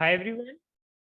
Hi everyone.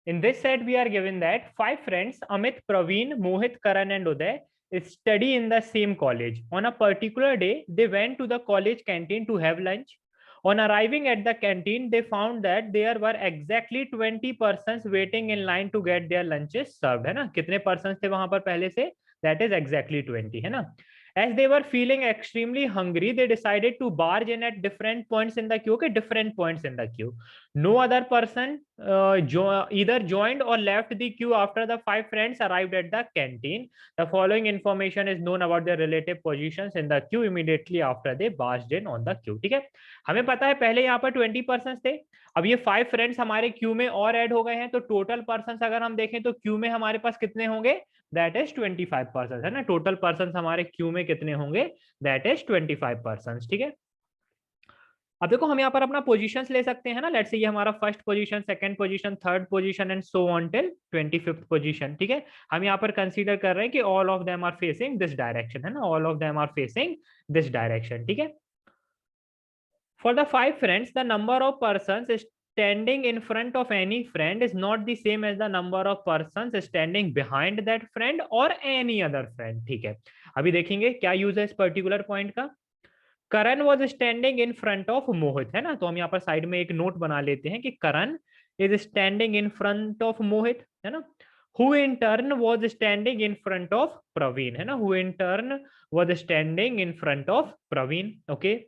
In this set, we are given that five friends, Amit, Praveen, Mohit, Karan, and Uday, study in the same college. On a particular day, they went to the college canteen to have lunch. On arriving at the canteen, they found that there were exactly 20 persons waiting in line to get their lunches served. है ना? कितने persons थे वहां पर पहले से? That is exactly 20. है ना? As they were feeling extremely hungry, they decided to barge in at different points in the queue. Okay, different points in the queue. No other person either joined or left the queue after the five friends arrived at the canteen. The following information is known about their relative positions in the queue immediately after they barged in on the queue. ठीक है, हमें पता है पहले यहाँ पर 20 person थे, अब ये फाइव फ्रेंड्स हमारे क्यू में और ऐड हो गए हैं, तो टोटल पर्सन अगर हम देखें तो क्यू में हमारे पास कितने होंगे? दैट इज 25 पर्सन, है ना? टोटल पर्सन हमारे क्यू में कितने होंगे? That is 25 person. ठीक है, अब देखो हम यहाँ पर अपना पोजीशंस ले सकते हैं ना. लेट्स से ये हमारा first position, second position, third position and so on till 25th position. ठीक है, हम यहाँ पर कंसीडर कर रहे हैं कि all of them are facing this direction, है ना? All of them are facing this direction. ठीक है, for the five friends the number of persons standing in front of any friend is not the same as the number of persons standing behind that friend or any other friend. ठीक है, अभी देखेंगे क्या use है इस particular point का. Karan was standing in front of Mohit, है ना? तो हम यहाँ पर साइड में एक नोट बना लेते हैं कि Karan is standing in front of Mohit, है ना? Who in turn was standing in front of Praveen, है ना? Who in turn was standing in front of Praveen. Okay,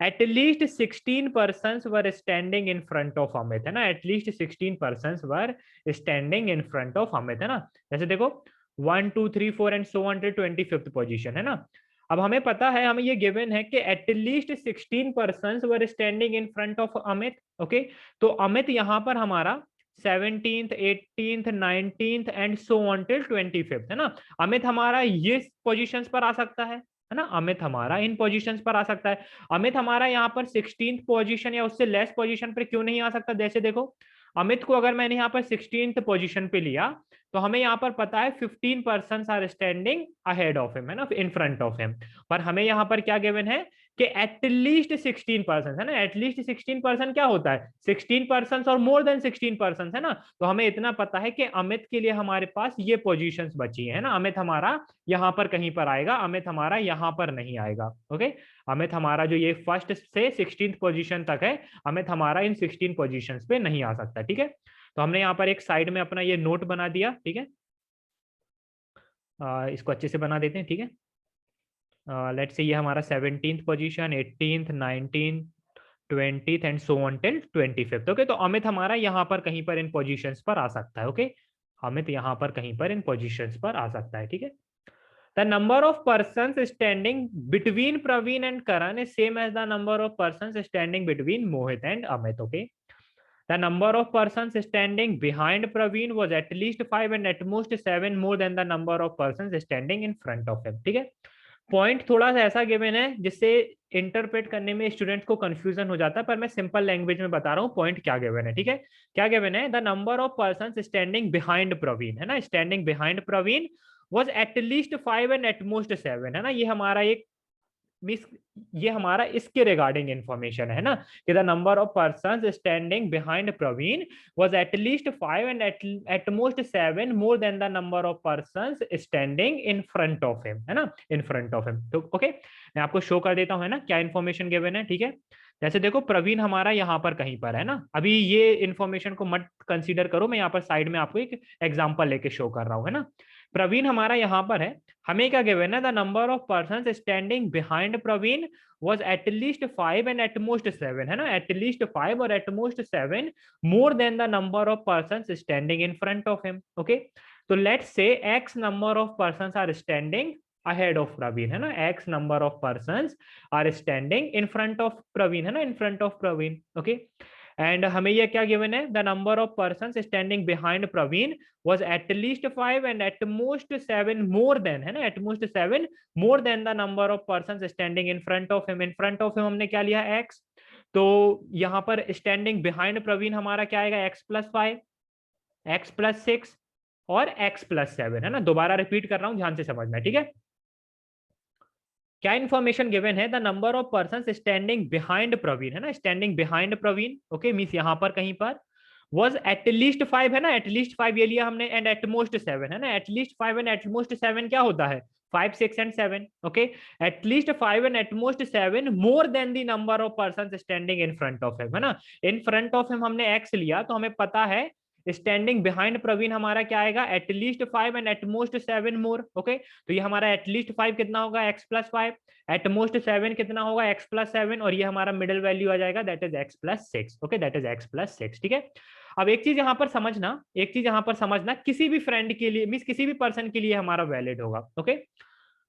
at least 16 persons were standing in front of Amit, है ना? at least 16 persons were standing in front of Amit, है ना? जैसे देखो 1 2 3 4 and so on to 25th position, है ना? अब हमें पता है, हमें ये गिवन है कि at least 16 persons were standing in front of Amit. Okay, तो अमित यहाँ पर हमारा 17th 18th 19th and so on till 25th, है ना? अमित हमारा ये पोजीशंस पर आ सकता है ना? अमित हमारा इन पोजीशंस पर आ सकता है. अमित हमारा यहाँ पर 16th पोजीशन या उससे लेस पोजीशन पर क्यों नहीं आ सकता? जैसे देखो अमित को अगर मैंने यहाँ पर 16th पोजीशन पे लिया तो हमें यहाँ पर पता है 15 person are standing ahead of him, है ना? In front of him. पर हमें यहाँ पर क्या गिवन है कि एटलीस्ट 16 पर्सन, है ना? एटलीस्ट 16 पर्सन क्या होता है? 16 पर्सन और मोर देन 16 पर्सन, है ना? तो हमें इतना पता है कि अमित के लिए हमारे पास ये पोजीशंस बची है ना? अमित हमारा यहाँ पर कहीं पर आएगा, अमित हमारा यहाँ पर नहीं आएगा. ओके, अमित हमारा जो ये फर्स्ट से 16th पोजीशन तक है, अमित हमारा इन 16 पोजीशंस पे नहीं आ सकता. ठीक है, तो हमने यहाँ पर एक साइड में अपना ये नोट बना दिया. ठीक है, इसको अच्छे से बना देते हैं. ठीक है, लेट्स से ये हमारा 17th position, 18th 19th 20th and so on till 25th. Okay, तो अमित हमारा यहाँ पर कहीं पर इन पोजीशंस पर आ सकता है. ओके, अमित यहाँ पर कहीं पर इन पोजीशंस पर आ सकता है. ठीक है, the number of persons standing between Praveen and Karan is same as the number of persons standing between Mohit and Amit. Okay, the number of persons standing behind Praveen was at least 5 and at most 7 more than the number of persons standing in front of him. ठीक है, point थोड़ा सा ऐसा given है जिससे interpret करने में students को कंफ्यूजन हो जाता है, पर मैं सिंपल लैंग्वेज में बता रहा हूँ पॉइंट क्या गिवन है. ठीक है, क्या गिवन है? The number of person standing behind Praveen, है ना? Standing behind Praveen was at least 5 and at most 7, है ना? ये हमारा एक मिस, ये हमारा इसके रिगार्डिंग इंफॉर्मेशन है ना, कि the number of person standing behind Praveen was at least 5 and at most 7 more than the number of person standing in front of him, है ना? In front of him. तो ओके, मैं आपको शो कर देता हूँ, है ना, क्या इन्फॉर्मेशन गिवन है. ठीक है, जैसे देखो प्रवीण हमारा यहाँ पर कहीं पर है ना. अभी ये इन्फॉर्मेशन को मत कंसीडर करो, मैं यहाँ पर साइड में आपको एक एग्जांपल लेके शो कर रहा हूँ, है ना? प्रवीण हमारा यहाँ पर है, हमें क्या गिवन है? The number of person standing behind Praveen was at least 5 and at most 7, है ना? at least 5 और at most 7 more than the number of persons standing in front of him. okay, तो let's say x number of persons are standing ahead of Praveen, है ना? x number of persons are standing in front of Praveen, है ना? in front of Praveen. okay, and हमें ये क्या given है? The number of person standing behind Praveen was at least 5 and at most 7 more than, है ना? at most 7 more than the number of persons standing in front of him. in front of him हमने क्या लिया? x. तो यहाँ पर standing behind Praveen हमारा क्या आएगा? x प्लस 5, x प्लस 6 और x प्लस 7, है ना? दोबारा रिपीट कर रहा हूँ, ध्यान से समझना. ठीक है, क्या इन्फॉर्मेशन गिवन है? The number of person standing behind Praveen, है ना? Standing behind Praveen. Okay, means यहाँ पर कहीं पर वॉज एटलीस्ट 5 है ना, एटलीस्ट 5 ये लिया हमने, एंड एटमोस्ट 7 है ना, एटलीस्ट 5 एंड एटमोस्ट 7 क्या होता है, 5, 6 and 7, okay. At least 5 and at most 7 more than the number of person standing in front of him, है ना। इन फ्रंट ऑफ हिम हमने एक्स लिया, तो हमें पता है स्टैंडिंग बिहाइंड प्रवीण हमारा क्या आएगा, at least 5 and at most 7 more, okay. तो ये हमारा एटलीस्ट 5 कितना होगा, एक्स प्लस 5, एटमोस्ट 7 कितना होगा, एक्स प्लस 7, और ये हमारा मिडिल वैल्यू आ जाएगा, that is x plus 6, okay, that is x plus 6, ठीक है। अब एक चीज यहाँ पर समझना, एक चीज यहाँ पर समझना, किसी भी फ्रेंड के लिए मीन्स किसी भी पर्सन के लिए हमारा वैलिड होगा, ओके।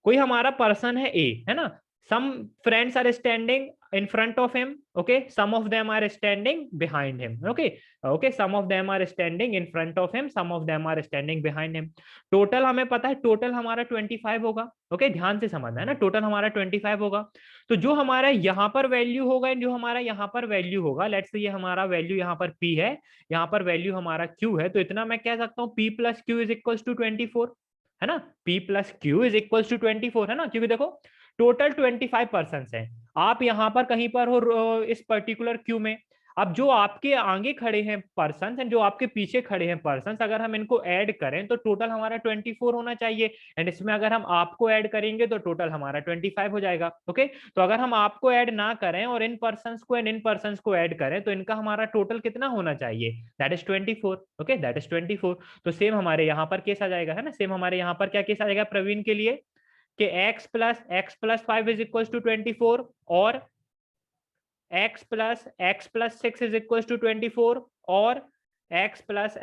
कोई हमारा पर्सन है ए, है ना, some friends are standing in front of him, okay, some of them are standing behind him, okay, okay, some of them are standing in front of him, some of them are standing behind him। Total हमें पता है, total हमारा 25 होगा, okay, ध्यान से समझना है ना, टोटल हमारा 25 होगा। तो जो हमारा यहाँ पर वैल्यू होगा, जो हमारा यहाँ पर वैल्यू होगा, लेट्स से ये हमारा वैल्यू यहाँ पर p है, यहाँ पर वैल्यू हमारा q है, तो इतना मैं कह सकता हूँ p plus Q is equal to 24, है ना, p plus Q is equal to 24, है ना, क्योंकि देखो टोटल 25 पर्सन है, आप यहां पर कहीं पर हो इस पर्टिकुलर क्यू में। अब जो आपके आगे खड़े हैं पर्सन एंड जो आपके पीछे खड़े हैं पर्सन, अगर हम इनको ऐड करें तो टोटल हमारा 24 होना चाहिए, एंड इसमें अगर हम आपको ऐड करेंगे तो टोटल हमारा 25 हो जाएगा, ओके। तो अगर हम आपको ऐड ना करें और इन पर्सन को एंड इन पर्सन को ऐड करें तो इनका हमारा टोटल कितना होना चाहिए, that is 24, okay, that is 24। तो सेम हमारे यहाँ पर केस आ जाएगा, है ना, सेम हमारे यहाँ पर क्या केस आ जाएगा प्रवीण के लिए, कि x plus 5 is equal to 24, और x plus 6 is equal to 24, और x plus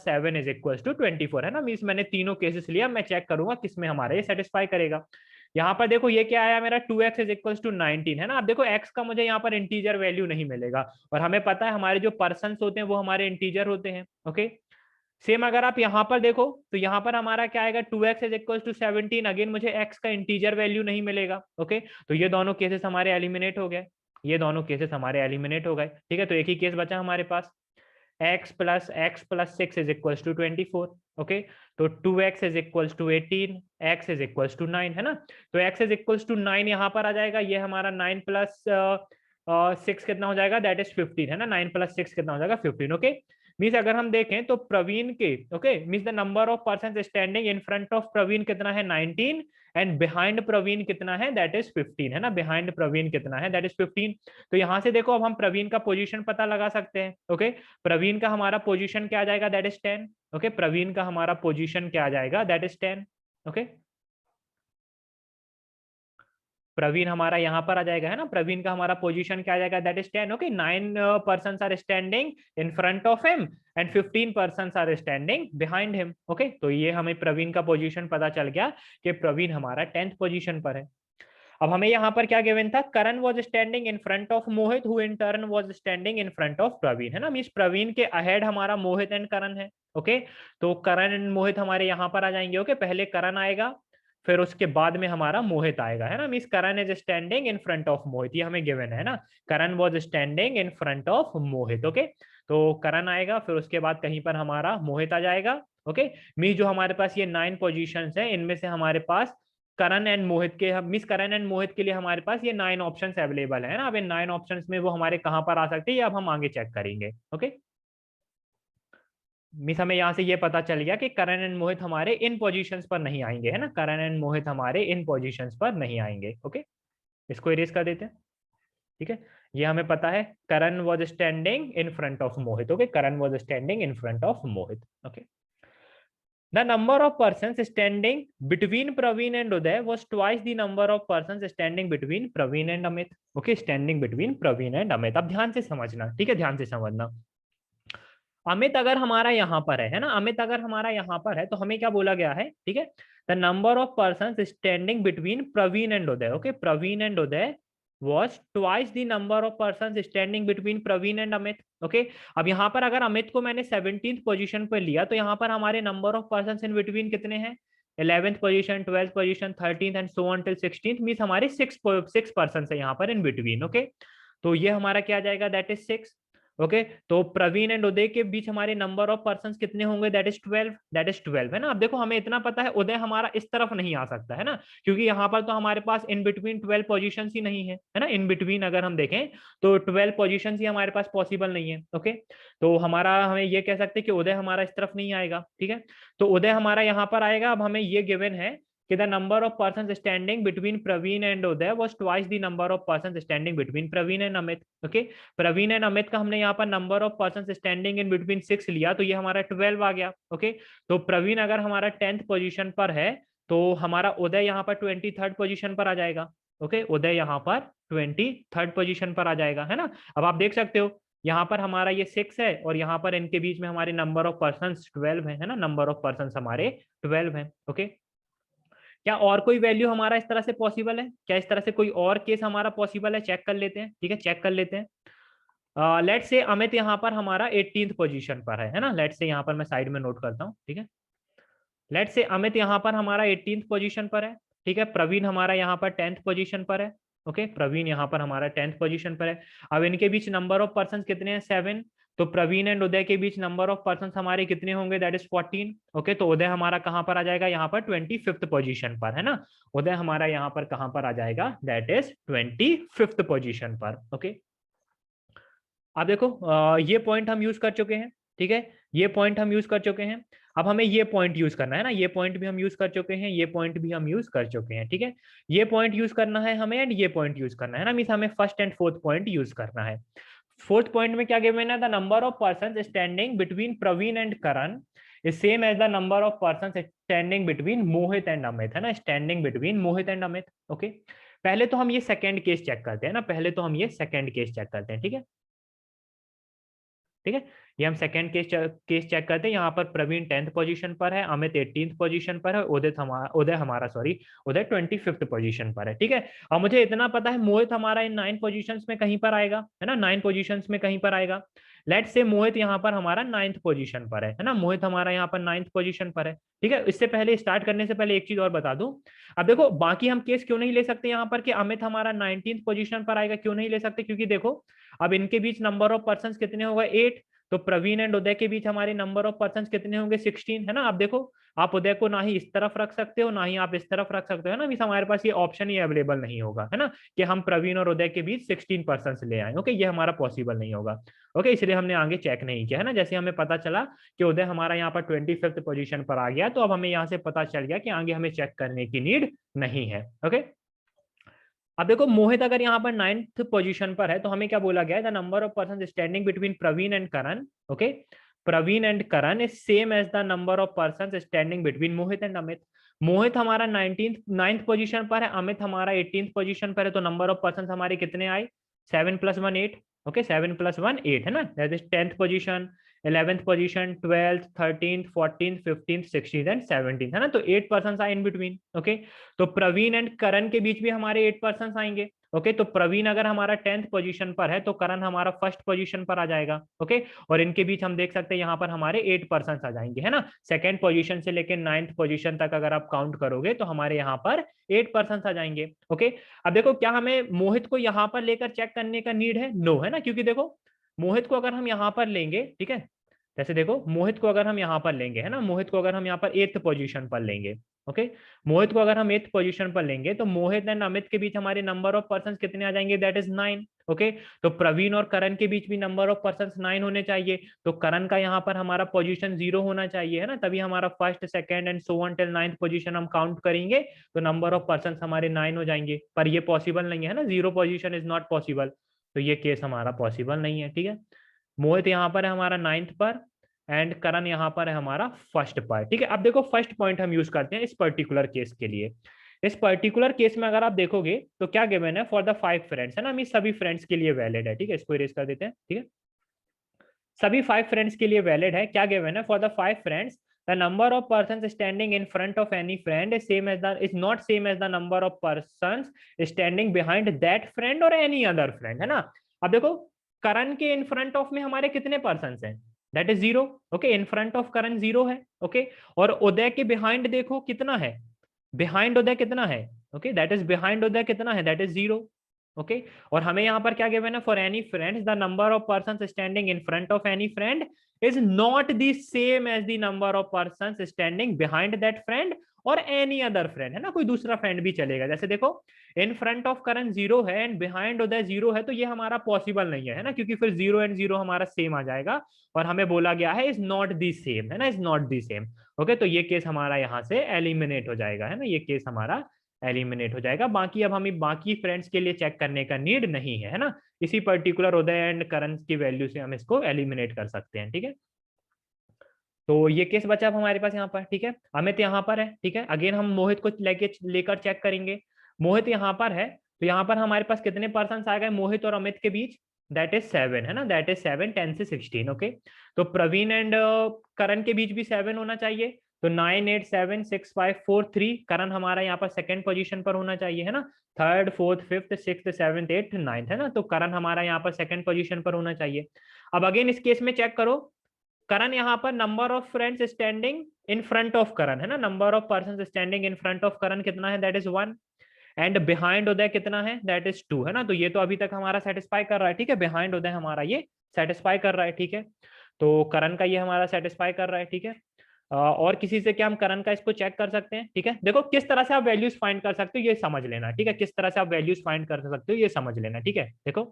7 is equal to 24, है ना। मीन्स मैंने तीनों केसेस लिया, मैं चेक करूंगा किसमें हमारा ये सेटिस्फाई करेगा। यहाँ पर देखो ये क्या आया मेरा 2x इज इक्वल टू 19, है ना। अब देखो x का मुझे यहाँ पर इंटीजर वैल्यू नहीं मिलेगा, और हमें पता है हमारे जो पर्सन होते हैं वो हमारे इंटीजर होते हैं, ओके। सेम अगर आप यहाँ पर देखो तो यहाँ पर हमारा क्या आएगा 2x is equal to 17, again मुझे x का इंटीजर वैल्यू नहीं मिलेगा, ओके। तो ये दोनों केसेस हमारे एलिमिनेट हो गए, ये दोनों केसेस हमारे एलिमिनेट हो गए, ठीक है। तो एक ही केस बचा हमारे पास, x plus 6 is equal to 24, okay. तो 2x is equal to 18, x is equal to 9, है ना। तो x इज इक्वल टू 9 यहाँ पर आ जाएगा, ये हमारा 9 प्लस 6 कितना हो जाएगा, दैट इज 15, है ना, 9 प्लस 6 कितना हो जाएगा 15, ओके। मीन्स अगर हम देखें तो प्रवीण के, okay, means the number of person standing in front of Praveen कितना है 19, एंड बिहाइंड प्रवीण कितना है, दैट इज 15, है ना, बिहाइंड प्रवीण कितना है, दैट इज 15। तो यहाँ से देखो अब हम प्रवीण का पोजीशन पता लगा सकते हैं, ओके। प्रवीण का हमारा पोजीशन क्या आ जाएगा, दैट इज 10, ओके। प्रवीण का हमारा पोजीशन क्या आ जाएगा, दैट इज 10, ओके। प्रवीण हमारा यहाँ पर आ जाएगा, है ना, प्रवीण का हमारा पोजीशन क्या आ जाएगा, that is 10, okay. 9 persons are standing in front of him and 15 persons are standing behind him, okay. तो ये हमें प्रवीण का पोजीशन पता चल गया कि प्रवीण हमारा 10th पोजीशन पर है। अब हमें यहाँ पर क्या गिवन था, Karan was standing in front of Mohit who in turn was standing in front of Praveen, है ना। मीन्स प्रवीण के अहेड हमारा मोहित एंड करण है, ओके। तो करण एंड मोहित हमारे यहाँ पर आ जाएंगे, ओके। पहले करण आएगा, फिर उसके बाद में हमारा मोहित आएगा, है ना। Means Karan is standing in front of Mohit, ये हमें गिवन है ना, Karan was standing in front of Mohit, okay. तो करण आएगा, फिर उसके बाद कहीं पर हमारा मोहित आ जाएगा, ओके। मीन्स जो हमारे पास ये 9 पोजीशंस है, इनमें से हमारे पास करण एंड मोहित के, मिस करण एंड मोहित के लिए हमारे पास ये 9 ऑप्शंस अवेलेबल है ना। अब इन 9 ऑप्शंस में वो हमारे कहाँ पर आ सकते हैं, अब हम आगे चेक करेंगे, ओके। मिस हमें यहाँ से ये पता चल गया कि करण एंड मोहित हमारे इन पोजीशंस पर नहीं आएंगे, है ना, करण एंड मोहित हमारे इन पोजीशंस पर नहीं आएंगे, ओके। इसको इरेज कर देते हैं, ठीक है। ये हमें पता है Karan was standing in front of Mohit, okay, Karan was standing in front of Mohit, okay. The number of persons standing between Praveen and Uday was twice the number of persons standing between Praveen and Amit. Okay, standing between Praveen and Amit. अब ध्यान से समझना, ठीक है, ध्यान से समझना। अमित अगर हमारा यहाँ पर है ना, अमित अगर हमारा यहाँ पर है तो हमें क्या बोला गया है, ठीक है, the number of person standing between Praveen and Uday, okay, Praveen and Uday was twice the number of persons standing between Praveen and Amit, okay. अब यहाँ पर अगर अमित को मैंने 17th पोजीशन पर लिया तो यहाँ पर हमारे number of person in between कितने हैं, 11th position, 12th position, 13th and so on till 16th, means हमारे 6 पर्सन है यहाँ पर इन बिटवीन, ओके। तो ये हमारा क्या आ जाएगा, दैट इज 6। ओके तो प्रवीण एंड उदय के बीच हमारे नंबर ऑफ पर्सन कितने होंगे, दैट इज 12, दैट इज 12 है ना। अब देखो हमें इतना पता है उदय हमारा इस तरफ नहीं आ सकता है ना, क्योंकि यहाँ पर तो हमारे पास इन बिटवीन 12 पोजीशन ही नहीं है ना। इन बिटवीन अगर हम देखें तो 12 पोजीशन ही हमारे पास पॉसिबल नहीं है। ओके तो हमारा हमें ये कह सकते हैं कि उदय हमारा इस तरफ नहीं आएगा। ठीक है तो उदय हमारा यहाँ पर आएगा। अब हमें ये गिवन है कि the number of persons standing between Praveen and Uday was twice the number of persons standing between Praveen and Amit. Okay, Praveen and Amit का हमने यहाँ पर number of person standing in between 6 लिया तो ये हमारा 12 आ गया। ओके तो प्रवीण अगर हमारा 10th पोजीशन पर है तो हमारा उदय यहाँ पर 23rd पोजीशन पर आ जाएगा। ओके उदय यहाँ पर 23rd पोजीशन पर आ जाएगा है ना। अब आप देख सकते हो यहाँ पर हमारा ये 6 है और यहाँ पर इनके बीच में हमारे नंबर ऑफ पर्सन 12 है ना। नंबर ऑफ पर्सन हमारे 12 है। ओके क्या और कोई वैल्यू हमारा इस तरह से पॉसिबल है, क्या इस तरह से कोई और केस हमारा पॉसिबल है, चेक कर लेते हैं। ठीक है चेक कर लेते हैं। लेट से अमित यहाँ पर हमारा 18th पोजीशन पर है ना। लेट से यहाँ पर मैं साइड में नोट करता हूँ। ठीक है लेट से अमित यहाँ पर हमारा 18th पोजीशन पर है। ठीक है प्रवीण हमारा यहाँ पर 10th पोजीशन पर है। ओके प्रवीण यहाँ पर हमारा 10th पोजीशन पर है। अब इनके बीच नंबर ऑफ पर्सन कितने हैं, 7। तो प्रवीण एंड उदय के बीच नंबर ऑफ पर्सन हमारे कितने होंगे, दैट इज 14। ओके तो उदय हमारा कहां पर आ जाएगा, यहाँ पर 25th पोजीशन पर है ना। उदय हमारा यहाँ पर कहां पर आ जाएगा, दैट इज 25th पोजीशन पर। ओके अब देखो ये पॉइंट हम यूज कर चुके हैं। ठीक है ये पॉइंट हम यूज कर चुके हैं। अब हमें ये पॉइंट यूज करना है ना, ये पॉइंट भी हम यूज कर चुके हैं, ये पॉइंट भी हम यूज कर चुके हैं। ठीक है ये पॉइंट यूज करना है हमें एंड ये पॉइंट यूज करना है ना। मींस हमें first and fourth point use करना है। फोर्थ पॉइंट में क्या गिवन है, the number of person standing between Praveen and Karan is same as the number of person standing between Mohit and Amit है ना। Standing between Mohit and Amit. Okay पहले तो हम ये सेकंड केस चेक करते हैं ना, पहले तो हम ये सेकंड केस चेक करते हैं। ठीक है ठीक है ये हम सेकंड केस चेक करते हैं। यहाँ पर प्रवीण 10th पोजीशन पर है, अमित 18th पोजीशन पर है, उदय हमारा सॉरी उदय 25th पोजीशन पर है। ठीक है अब मुझे इतना पता है मोहित हमारा इन 9 पोजीशंस में कहीं पर आएगा है ना, 9 पोजीशंस में कहीं पर आएगा। लेट्स से मोहित यहाँ पर हमारा 9th पोजीशन पर है ना, मोहित हमारा यहाँ पर 9th पोजीशन पर है। ठीक है इससे पहले स्टार्ट करने से पहले एक चीज और बता दूं। अब देखो बाकी हम केस क्यों नहीं ले सकते यहाँ पर कि अमित हमारा 19th पोजीशन पर आएगा, क्यों नहीं ले सकते, क्योंकि देखो अब इनके बीच नंबर ऑफ पर्सन कितने होगा, 8। तो प्रवीण एंड उदय के बीच हमारे नंबर ऑफ पर्सन कितने होंगे, 16 है ना। आप देखो आप उदय को ना ही इस तरफ रख सकते हो ना ही आप इस तरफ रख सकते हो है ना। मींस हमारे पास ये ऑप्शन ही अवेलेबल नहीं होगा है ना कि हम प्रवीण और उदय के बीच 16 पर्सन ले आए। ओके ये हमारा पॉसिबल नहीं होगा। ओके इसलिए हमने आगे चेक नहीं किया है ना। जैसे हमें पता चला कि उदय हमारा यहाँ पर 25th पोजीशन पर आ गया तो अब हमें यहाँ से पता चल गया कि आगे हमें चेक करने की नीड नहीं है। ओके अब देखो मोहित अगर यहाँ पर 9th पोजीशन पर है तो हमें क्या बोला गया है, the number of person standing between Praveen and Karan. Okay Praveen and Karan is same as the number of person standing between Mohit and Amit. Mohit हमारा 9th पोजीशन पर है, अमित हमारा 18th पोजीशन पर है, तो नंबर ऑफ पर्सन हमारे कितने आए, 7 + 1 8। ओके 7 + 1 8 है ना, that is 10th position, 11th position, 12th, 13th, 14th, 15th, 16th and 17th है ना। तो 8 पर्सन आए इन बिटवीन। ओके तो प्रवीण एंड करण के बीच भी हमारे 8 पर्सन आएंगे। ओके तो प्रवीण अगर हमारा 10th पोजीशन पर है तो करण हमारा फर्स्ट पोजीशन पर आ जाएगा। ओके और इनके बीच हम देख सकते हैं यहाँ पर हमारे 8 पर्सन आ जाएंगे है ना। सेकंड पोजीशन से लेकर 9th पोजीशन तक अगर आप काउंट करोगे तो हमारे यहाँ पर 8 पर्सन आ जाएंगे। ओके अब देखो क्या हमें मोहित को यहाँ पर लेकर चेक करने का नीड है, नो है ना, क्योंकि देखो मोहित को अगर हम यहाँ पर लेंगे, ठीक है जैसे देखो मोहित को अगर हम यहाँ पर लेंगे है ना, मोहित को अगर हम यहाँ पर 8th पोजीशन पर लेंगे। ओके मोहित को अगर हम 8th पोजीशन पर लेंगे तो मोहित एंड अमित के बीच हमारे नंबर ऑफ पर्सन कितने आ जाएंगे, दैट इज 9। ओके तो प्रवीण और करण के बीच भी नंबर ऑफ पर्सन 9 होने चाहिए। तो करण का यहाँ पर हमारा पोजीशन 0 होना चाहिए है ना, तभी हमारा first second and so on till 9th position हम काउंट करेंगे तो नंबर ऑफ पर्सन हमारे 9 हो जाएंगे। पर ये पॉसिबल नहीं है ना, 0 पोजीशन इज नॉट पॉसिबल, तो ये केस हमारा पॉसिबल नहीं है। ठीक है मोहित यहाँ पर है हमारा 9th पर एंड करण यहाँ पर है हमारा फर्स्ट पर। ठीक है अब देखो फर्स्ट पॉइंट हम यूज करते हैं इस पर्टिकुलर केस के लिए। इस पर्टिकुलर केस में अगर आप देखोगे तो क्या गिवन है, फॉर द 5 फ्रेंड्स है ना, मीन सभी फ्रेंड्स के लिए वैलिड है। ठीक है इसको इरेज कर देते हैं। ठीक है सभी 5 फ्रेंड्स के लिए वैलिड है। क्या गिवन है, for the 5 friends the number of persons standing in front of any friend is not same as the number of persons standing behind that friend or any other friend है ना। अब देखो करण के इन front of में हमारे कितने person हैं, that is 0। Okay in front of Karan 0 है। ओके और उदय के बिहाइंड देखो कितना है, बिहाइंड उदय कितना है, okay that is behind Uday कितना है, दैट इज 0। ओके और हमें यहाँ पर क्या गिवन है, for any friends the number of person standing in front of any friend is not the same as the number of person standing behind that friend और any other friend, है ना, कोई दूसरा फ्रेंड भी चलेगा। जैसे देखो इन फ्रंट ऑफ करण 0 है एंड बिहाइंड उदय 0 है, तो ये हमारा पॉसिबल नहीं है ना, क्योंकि फिर 0 एंड 0 हमारा सेम आ जाएगा और हमें बोला गया है इज नॉट दी सेम, है ना, is not the same. Okay तो ये केस हमारा यहाँ से एलिमिनेट हो जाएगा, है ना, ये केस हमारा एलिमिनेट हो जाएगा। बाकी अब हमें बाकी फ्रेंड्स के लिए चेक करने का नीड नहीं है ना, इसी पर्टिकुलर उदय एंड करण की वैल्यू से हम इसको एलिमिनेट कर सकते हैं। ठीक है तो ये केस बचा अब हमारे पास यहाँ पर। ठीक है अमित यहाँ पर है। ठीक है अगेन हम मोहित को लेकर चेक करेंगे। मोहित यहाँ पर है तो यहाँ पर हमारे पास कितने पर्सन आ गए मोहित और अमित के बीच, दैट इज 7, है ना, दैट इज 7, 10 से 16। ओके तो प्रवीण एंड करण के बीच भी 7 होना चाहिए, तो 9 8 7 6 5 4 3, करण हमारा यहाँ पर सेकंड पोजीशन पर होना चाहिए, है ना, third fourth fifth sixth seventh eighth ninth, है ना, तो करण हमारा यहाँ पर सेकंड पोजीशन पर होना चाहिए। अब अगेन इस केस में चेक करो, करण यहाँ पर number of friends standing in front of Karan, है ना, number of person standing in front of Karan कितना है, that is 1, and behind Uday कितना है, दैट इज 2, है ना, तो ये तो अभी तक हमारा सेटिस्फाई कर रहा है। ठीक है बिहाइंड उदय हमारा ये सेटिस्फाई कर रहा है। ठीक है तो करण का ये हमारा सेटिस्फाई कर रहा है। ठीक है और किसी से क्या हम करण का इसको चेक कर सकते हैं। ठीक है देखो किस तरह से आप वैल्यूज फाइंड कर सकते हो ये समझ लेना। ठीक है किस तरह से आप वैल्यूज फाइंड कर सकते हो ये समझ लेना। ठीक है देखो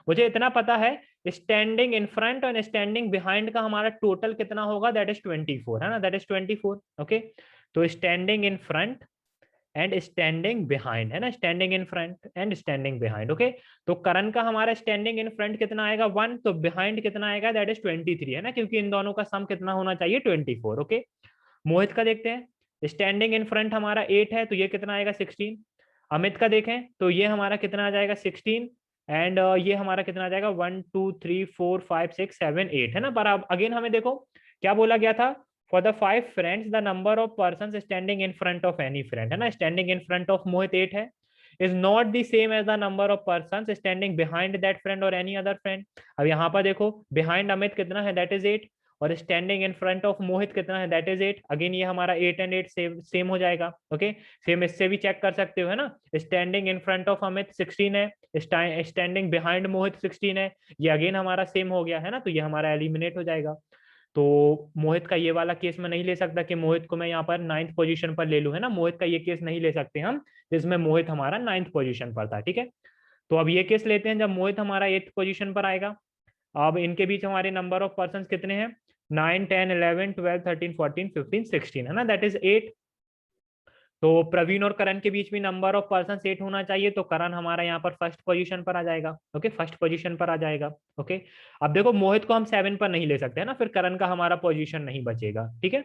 मुझे इतना पता है स्टैंडिंग इन फ्रंट और स्टैंडिंग बिहाइंड का हमारा टोटल कितना होगा, दैट इज 24, है ना, दैट इज 24। ओके तो standing in front end standing behind, है ना, standing in front end standing behind. Okay तो करण का हमारा स्टैंडिंग इन फ्रंट कितना आएगा 1, तो बिहाइंड कितना आएगा, दैट इज 23, है ना, क्योंकि इन दोनों का सम कितना होना चाहिए 24। ओके मोहित का देखते हैं, स्टैंडिंग इन फ्रंट हमारा 8 है तो ये कितना आएगा 16। अमित का देखें तो ये हमारा कितना आ जाएगा 16, एंड ये हमारा कितना आ जाएगा 1 2 3 4 5 6 7 8, है ना। पर अब अगेन हमें देखो क्या बोला गया था, for the 5 friends the number of person standing in front of any friend, है ना, standing in front of Mohit 8 है, is not the same as the number of person standing behind that friend और एनी अदर फ्रेंड। अब यहाँ पर देखो behind Amit कितना है, दैट इज 8, और स्टैंडिंग इन फ्रंट ऑफ मोहित कितना है, दैट इज 8। अगेन ये हमारा 8 एंड 8 सेम हो जाएगा। ओके सेम इससे भी चेक कर सकते हो, है ना, standing in front of Amit 16 है, स्टैंडिंग बिहाइंड मोहित 16 है, ये अगेन हमारा सेम हो गया, है ना, तो ये हमारा एलिमिनेट हो जाएगा। तो मोहित का ये वाला केस में नहीं ले सकता कि मोहित को मैं यहाँ पर 9th पोजीशन पर ले लूँ, है ना, मोहित का ये केस नहीं ले सकते हम जिसमें मोहित हमारा 9th पोजीशन पर था। ठीक है तो अब ये केस लेते हैं जब मोहित हमारा 8th पोजीशन पर आएगा। अब इनके बीच हमारे नंबर ऑफ पर्सन कितने हैं, 9 10 11 12 13 14 15 16, है ना, दैट इज 8। तो प्रवीण और करण के बीच में नंबर ऑफ पर्सन 8 होना चाहिए, तो करण हमारा यहाँ पर फर्स्ट पोजीशन पर आ जाएगा। ओके फर्स्ट पोजीशन पर आ जाएगा। ओके अब देखो मोहित को हम 7 पर नहीं ले सकते, है ना, फिर करण का हमारा पोजीशन नहीं बचेगा। ठीक है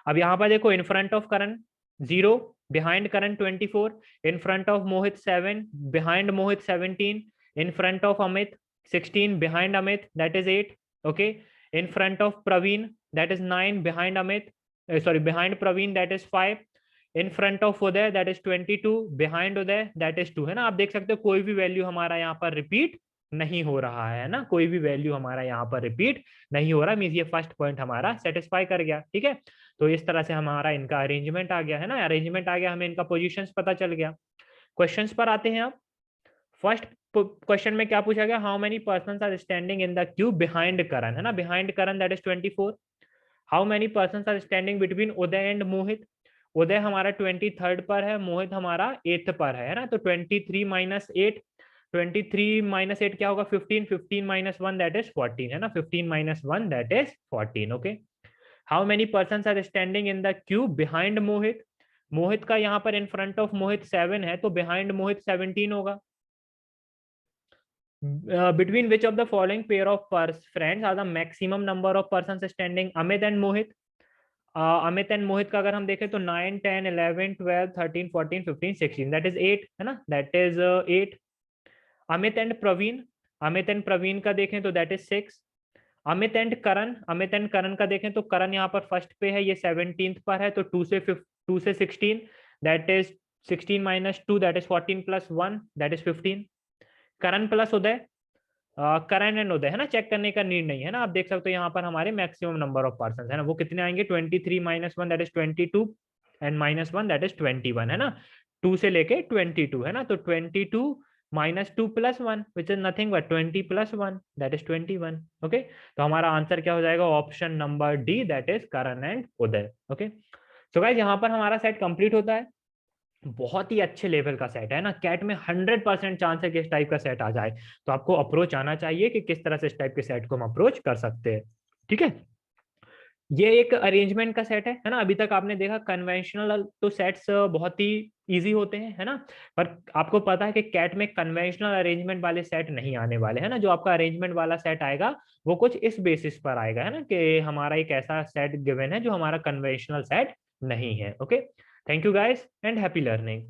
अब यहाँ पर देखो in front of Karan 0, behind Karan 24, in front of Mohit 7, behind Mohit 17, in front of Amit 16, behind Amit that is 8। Okay in front of Praveen that is 9, behind Amit sorry behind Praveen that is 5, in front of Uday that is 22, behind Uday that is 2, है ना। आप देख सकते हो कोई भी value हमारा यहाँ पर रिपीट नहीं हो रहा है ना, कोई भी वैल्यू हमारा यहाँ पर रिपीट नहीं हो रहा, मींस ये फर्स्ट पॉइंट हमारा सेटिस्फाई कर गया। ठीक है तो इस तरह से हमारा इनका अरेंजमेंट आ गया, है ना, अरेंजमेंट आ गया, हमें इनका पोजीशंस पता चल गया। क्वेश्चंस पर आते हैं अब। फर्स्ट क्वेश्चन में क्या पूछा गया, how many persons are standing in the queue behind Karan, है ना, behind Karan that is 24। How many persons are standing between Uday and Mohit, Uday हमारा 23rd पर है, मोहित हमारा 8th पर है ना, तो 23 माइनस 8, 23 माइनस 8 क्या होगा 15, 15 माइनस 1 दैट इज 14, है ना, 15 minus 1 that is 14। Okay how many persons are standing in the queue behind Mohit, Mohit का यहाँ पर इन फ्रंट ऑफ मोहित 7 है तो बिहाइंड मोहित 17 होगा। Between which of the following pair of friends are the maximum number of persons standing, Amit and Mohit। Amit and Mohit का अगर हम देखें तो 9 10 11 12 13 14 15 16 दैट इज 8, है ना, that is 8। Amit and Praveen, Amit and Praveen का देखें तो that is 6। Amit and Karan, Amit and Karan का देखें तो करण यहाँ पर फर्स्ट पे है, ये 17th पर है, तो 2 से 16 that is 16 minus 2 that is 14 plus 1 that is 15। Karan plus Uday, Karan and Uday, है ना, चेक करने का नीड नहीं है ना, आप देख सकते हो यहाँ पर हमारे मैक्सिमम नंबर ऑफ पर्सन है ना, वो कितने आएंगे 23 minus 1 that is 22 and minus 1 that is 21, है ना, 2 से लेके 22, है ना, तो 22 -2 + 1 which is nothing but 20 + 1 that is 21। Okay, तो हमारा आंसर क्या हो जाएगा? Option number D, that is Karan and Uday. Okay, so guys यहाँ पर हमारा सेट कंप्लीट होता है। बहुत ही अच्छे लेवल का सेट है ना, कैट में 100% चांस है कि इस टाइप का सेट आ जाए। तो आपको अप्रोच आना चाहिए कि किस तरह से इस टाइप के सेट को हम अप्रोच कर सकते हैं। ठीक है, ये एक अरेंजमेंट का सेट है ना। अभी तक आपने देखा कन्वेंशनल तो सेट्स बहुत ही इजी होते हैं, है ना, पर आपको पता है कि कैट में कन्वेंशनल अरेंजमेंट वाले सेट नहीं आने वाले, है ना। जो आपका अरेंजमेंट वाला सेट आएगा वो कुछ इस बेसिस पर आएगा, है ना, कि हमारा एक ऐसा सेट गिवन है जो हमारा कन्वेंशनल सेट नहीं है। Okay, thank you guys and happy learning.